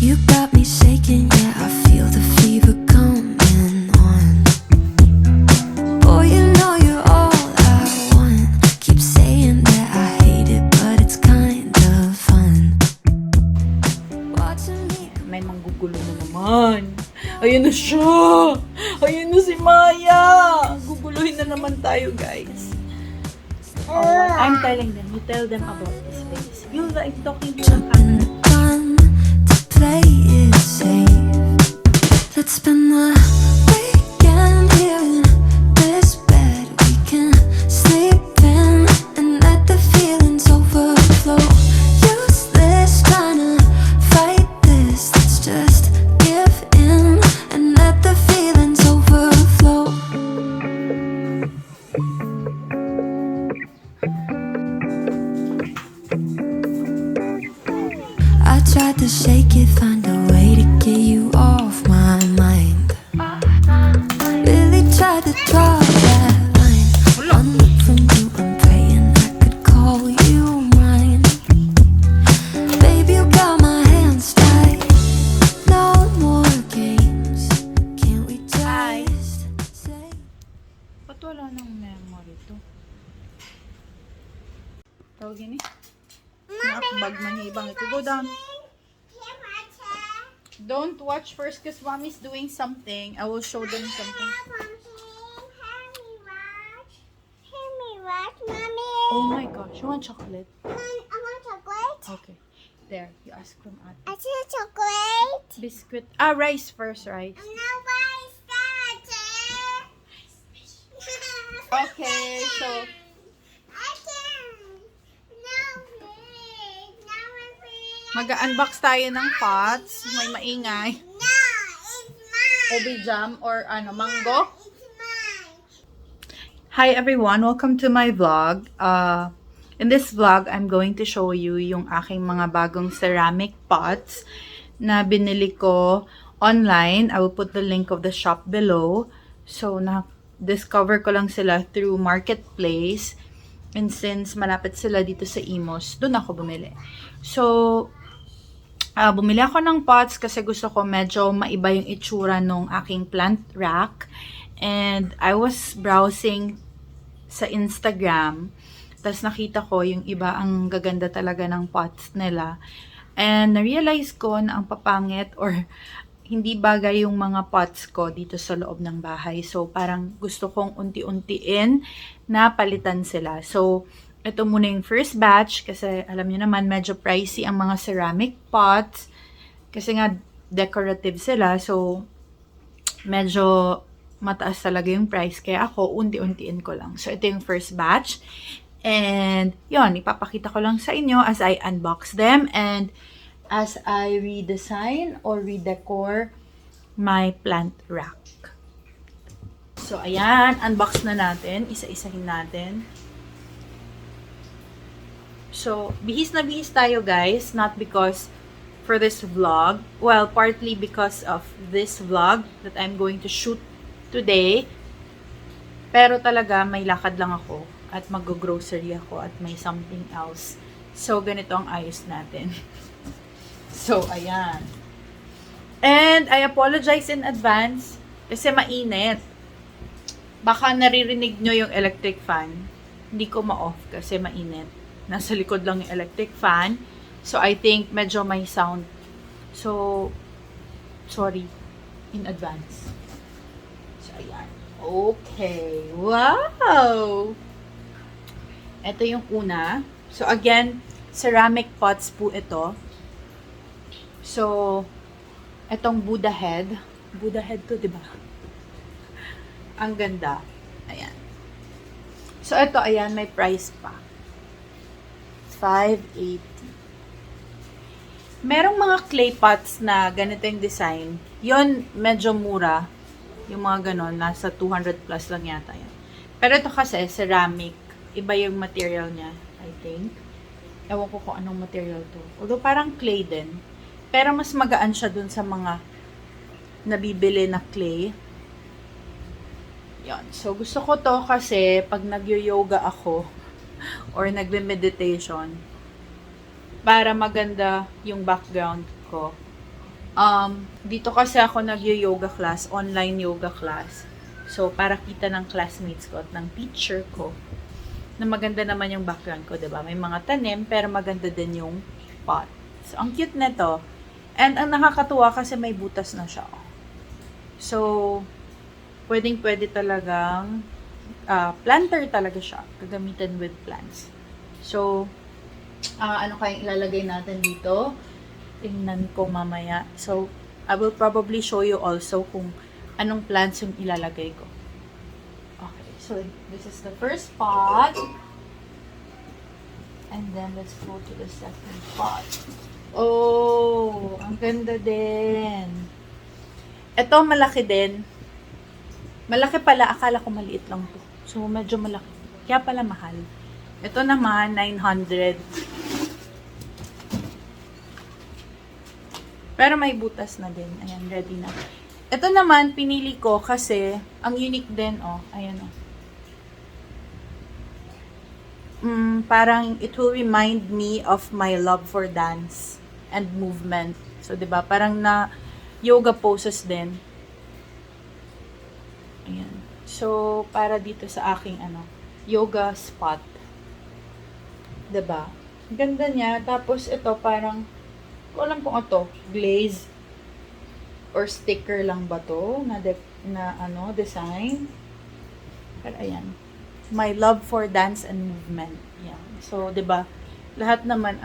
You got me shaking, yeah, I feel the fever coming on. Boy, you know you're all I want. Keep saying that I hate it, but it's kind of fun. Watching me. May manggugulo na naman. Ayun na siya! Ayun na si Maya! Guguluhin na naman tayo, guys. Oh, I'm telling them. You tell them about this place. You like talking to the camera. Fun to play it safe. Let's spend the weekend here in this bed. We can sleep in and let the feelings overflow. Useless trying to fight this. Let's just give in and let the feelings overflow. I tried to shake it, find a way to get you off my mind. Really tried to draw that line. One look from you, I'm praying I could call you mine. Baby, you got my hands tied. No more games. Can't we just say? Ba't wala nang memory to? Tawagin eh. Nakakabag manhibang ito. Go down. Don't watch first because mommy's doing something. I will show them something. Oh my gosh. You want chocolate? Okay. There. You ask from Ate. Biscuit. Rice first, rice. Okay, so mag-unbox tayo ng pots. May maingay. Obi jam or mango. Hi everyone, welcome to my vlog. In this vlog, I'm going to show you yung aking mga bagong ceramic pots na binili ko online. I will put the link of the shop below. So, na-discover ko lang sila through Marketplace. And since malapit sila dito sa Imos, doon ako bumili. So, bumili ako ng pots kasi gusto ko medyo maiba yung itsura nung aking plant rack. And I was browsing sa Instagram. Tapos nakita ko yung iba ang gaganda talaga ng pots nila. And na-realize ko na ang papangit or hindi bagay yung mga pots ko dito sa loob ng bahay. So parang gusto kong unti-untiin na palitan sila. So ito muna yung first batch kasi alam niyo naman medyo pricey ang mga ceramic pots kasi nga decorative sila. So medyo mataas talaga yung price kaya ako unti-untiin ko lang. So ito yung first batch. And yon, ipapakita ko lang sa inyo as I unbox them and as I redesign or redecor my plant rack. So ayan, unbox na natin. Isa-isahin natin. So, bihis na bihis tayo guys, not because for this vlog, well, partly because of this vlog that I'm going to shoot today, pero talaga may lakad lang ako at mag-grocery ako at may something else. So, ganito ang ayos natin. So, ayan. And I apologize in advance kasi mainit. Baka naririnig nyo yung electric fan. Hindi ko ma-off kasi mainit. Nasa likod lang yung electric fan. So, I think medyo may sound. So, sorry in advance. So, ayan. Okay. Wow! Ito yung una. So, again, ceramic pots po ito. So, itong Buddha head. Buddha head to, diba? Ang ganda. Ayan. So, ito, ayan, may price pa. 580. Merong mga clay pots na ganito yung design. Yon medyo mura. Yung mga ganon, nasa 200 plus lang yata yan. Pero ito kasi, ceramic. Iba yung material niya, I think. Ewan ko kung anong material to. Although parang clay din. Pero mas magaan siya dun sa mga nabibili na clay. Yan. So, gusto ko to kasi pag nag-yoga ako or nagbe-meditation, para maganda yung background ko. Dito kasi ako nag-yoga class, online yoga class. So, para kita ng classmates ko at ng teacher ko na maganda naman yung background ko, 'di ba? May mga tanim pero maganda din yung pot. So, ang cute nito. And ang nakakatuwa kasi may butas na siya. So, pwedeng-pwede talagang planter talaga siya. Gagamitin with plants. So, ano kayang ilalagay natin dito? Tingnan ko mamaya. So, I will probably show you also kung anong plants yung ilalagay ko. Okay, so this is the first pot. And then, let's go to the second pot. Oh, ang ganda din. Ito, malaki din. Malaki pala. Akala ko maliit lang to. So, medyo malaki. Kaya pala mahal. Ito naman, 900. Pero may butas na din. Ayan, ready na. Ito naman, pinili ko kasi, ang unique din, oh. Ayan, oh. Parang, it will remind me of my love for dance and movement. So, 'di ba? Parang na yoga poses din. Ayan. So, para dito sa aking yoga spot. 'Di ba? Ganda niya. Tapos ito parang ko alam kung ito, glaze or sticker lang ba to na design. Pero ayan. My love for dance and movement. Yan. So, 'di ba? Lahat naman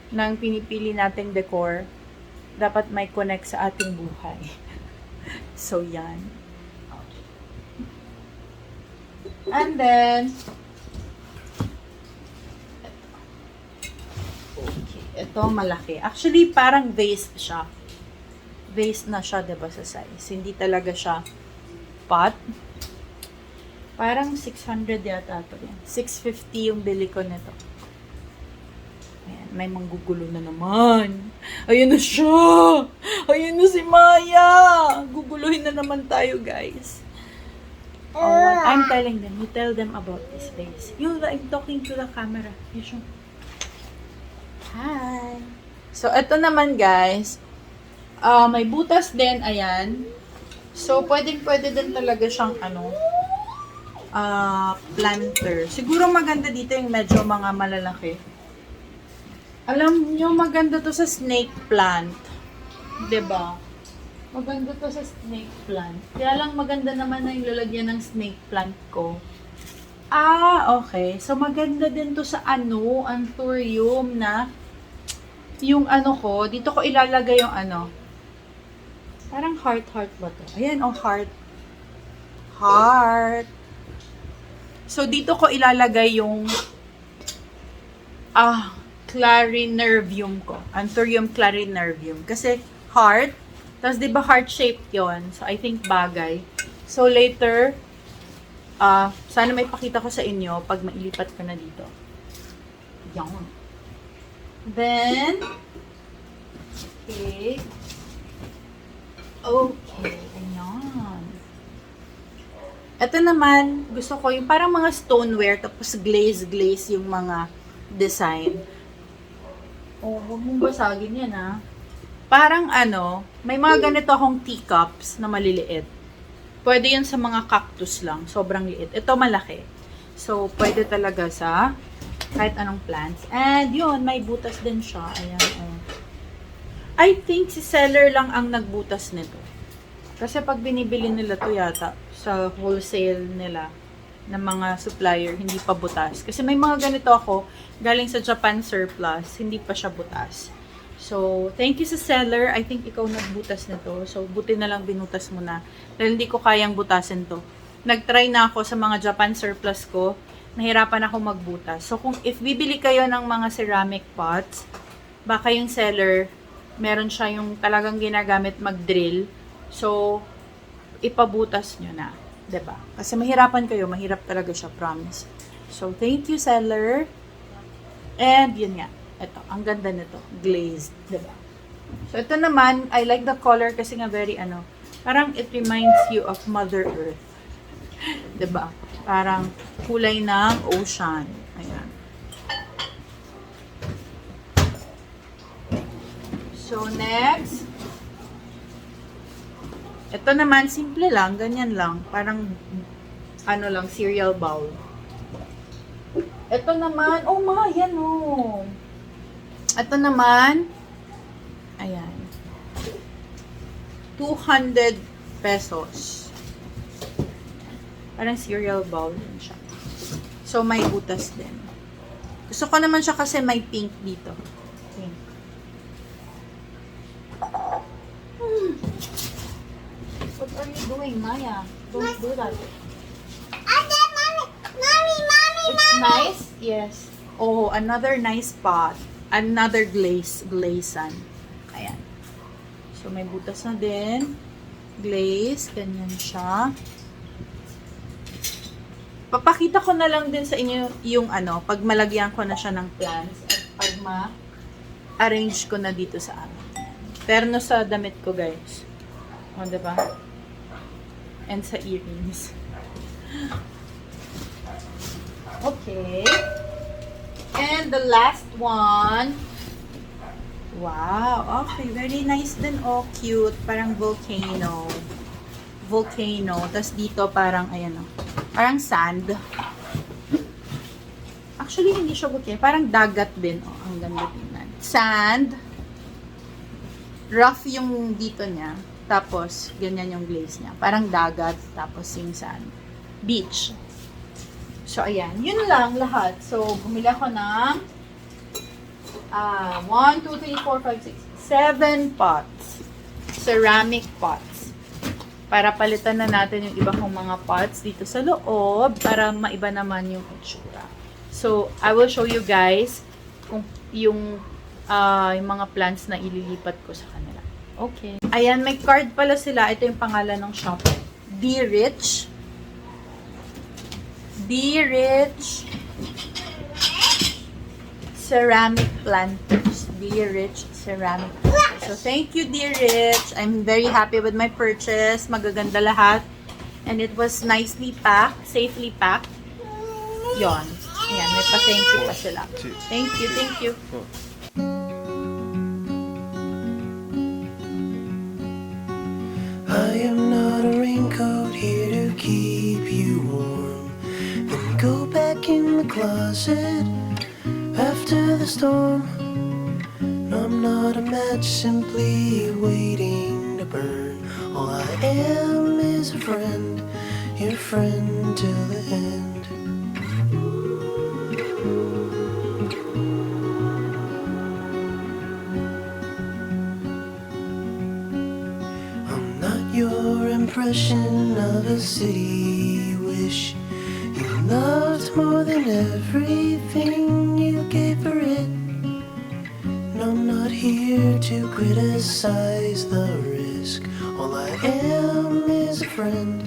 nang pinipili nating decor, dapat may connect sa ating buhay. So, yan. And then, okay, ito malaki. Actually, parang vase siya. Vase na siya, diba, sa size. Hindi talaga siya pot. Parang 600 yata ito. 650 yung bili ko nito. Ayan, may manggugulo na naman. Ayun na siya! Ayun na si Maya! Guguluhin na naman tayo, guys. Oh, what I'm telling them, you tell them about this place. I'm talking to the camera. Hi! So, ito naman, guys. May butas din, ayan. So, pwede din talaga siyang, planter. Siguro maganda dito yung medyo mga malalaki. Alam nyo, maganda to sa snake plant. 'Di ba? Maganda to sa snake plant. Kaya lang maganda naman na yung lalagyan ng snake plant ko. Okay. So, maganda din to sa anthurium na yung ko, dito ko ilalagay yung parang heart ba to? Ayan, heart. Heart. So, dito ko ilalagay yung clarinervium ko. Anthurium clarinervium. Kasi heart. Tapos, di ba heart-shaped yon. So, I think bagay. So, later, sana may pakita ko sa inyo pag mailipat ko na dito. Yan. Then, okay. Okay. Ayan. Ito naman, gusto ko yung parang mga stoneware, tapos glaze yung mga design. Oh, huwag mong basagin yan, Parang may mga ganito akong teacups na maliliit. Pwede yan sa mga cactus lang, sobrang liit. Ito malaki. So, pwede talaga sa kahit anong plants. And yun, may butas din siya. Ayan, I think si seller lang ang nagbutas nito. Kasi pag binibili nila to yata sa wholesale nila ng mga supplier, hindi pa butas. Kasi may mga ganito ako, galing sa Japan surplus, hindi pa siya butas. So, thank you sa seller. I think ikaw nagbutas nito. So, buti na lang binutas mo na. Dahil hindi ko kayang butasin to. Nag-try na ako sa mga Japan surplus ko. Nahirapan ako magbutas. So, if bibili kayo ng mga ceramic pots, baka yung seller, meron siya yung talagang ginagamit mag-drill. So, ipabutas nyo na. 'Di ba? Kasi mahirapan kayo, mahirap talaga siya, promise. So, thank you, seller. And, yun nga. Ito, ang ganda nito. Glazed, diba? So, ito naman, I like the color kasi nga very, parang it reminds you of Mother Earth. Diba? Parang kulay ng ocean. Ayan. So, next. Ito naman, simple lang. Ganyan lang. Parang, lang, cereal bowl. Ito naman, oh ma, yan oh. Ito naman, ayan. 200 pesos. Parang cereal bowl din siya. So, may butas din. Gusto ko naman siya kasi may pink dito. Pink. What are you doing, Maya? Don't do that. It's nice? Yes. Oh, another nice pot. Another glazan. Ayan. So, may butas na din. Glaze. Ganyan siya. Papakita ko na lang din sa inyo yung pag malagyan ko na siya ng plants at pag ma-arrange ko na dito sa amin. Terno sa damit ko, guys. O, diba? And sa earrings. Okay. And the last one. Wow. Okay. Very nice din. Oh, cute. Parang volcano. Volcano. Tapos dito parang, ayan o. Parang sand. Actually, hindi siya volcano. Parang dagat din. Oh, ang ganda tingnan. Sand. Rough yung dito niya. Tapos, ganyan yung glaze niya. Parang dagat. Tapos yung sand. Beach. So, ayan. Yun lang lahat. So, bumili ako ng 1, 2, 3, 4, 5, 6, 7 pots. Ceramic pots. Para palitan na natin yung iba kong mga pots dito sa loob para maiba naman yung itsura. So, I will show you guys kung yung mga plants na ililipat ko sa kanila. Okay. Ayan, may card pala sila. Ito yung pangalan ng shop. Be Rich. Be Rich Ceramic Planters. Be Rich Ceramic Planters. So, thank you, Dear Rich. I'm very happy with my purchase. Magaganda lahat. And it was nicely packed, safely packed. Yon. Ayan, may pa-thank you pa sila. Thank you, thank you. I am not a raincoat here to keep you warm. Then go back in the closet after the storm. No, I'm not a match simply waiting to burn. All I am is a friend, your friend till the end. Your impression of a city you wish you loved more than everything you gave for it. And I'm not here to criticize the risk. All I am is a friend,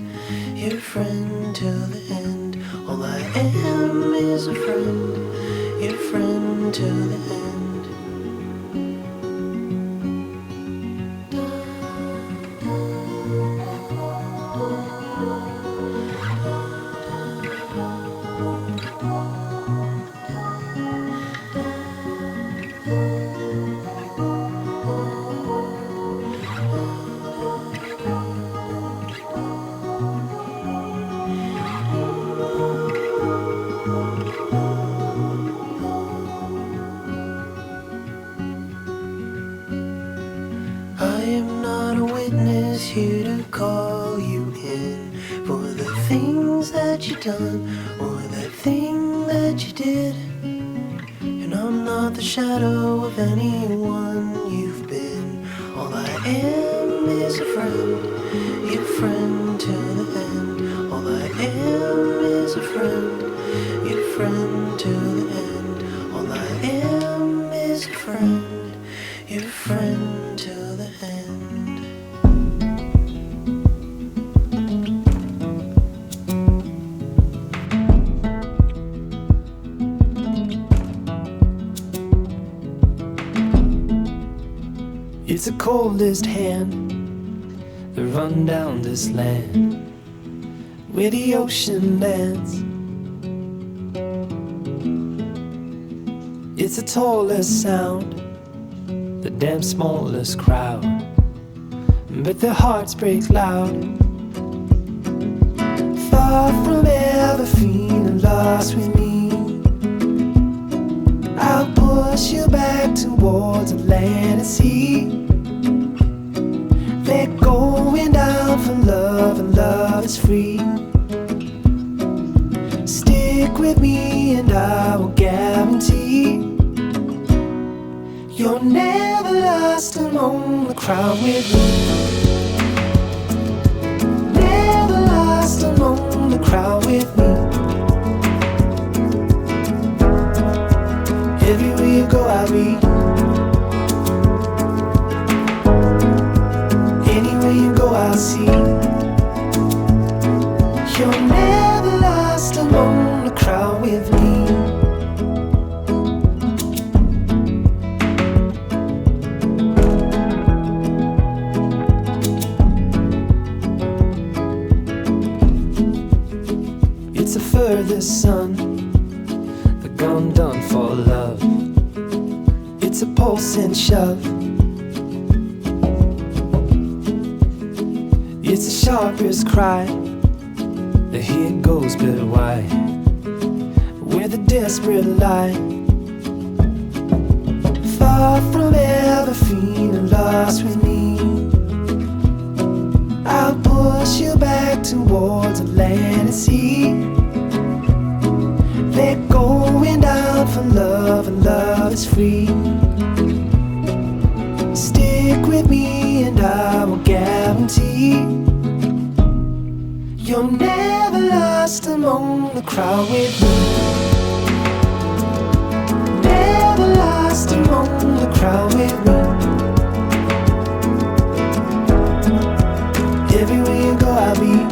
your friend till the end. All I am is a friend, your friend till the end. I am not a witness here to call you in for the things that you done or that thing that you did. And I'm not the shadow of anyone you've been. All I am is a friend, your friend till the end. All I am is a friend, your friend till the end. All I am is a friend, your friend till the end. It's the coldest hand that run down this land where the ocean lands. It's the tallest sound, the damn smallest crowd, but their hearts break loud. Far from ever feeling lost with me, I'll push you back towards the land and sea. They're going down for love, and love is free. Stick with me and I will guarantee you're never lost among the crowd with me. Never lost among the crowd with me. Everywhere you go I'll be. Anywhere you go I'll see. You're never lost among the crowd with me. It's the furthest sun, the gone done for love. It's a pulse and shove. It's the sharpest cry, the here goes but why, where the desperate lie. Far from ever feeling lost with me, I'll push you back towards the land and sea. They're going down for love, and love is free. Stick with me and I will guarantee you're never lost among the crowd with me. Never lost among the crowd with me. Everywhere you go I'll be.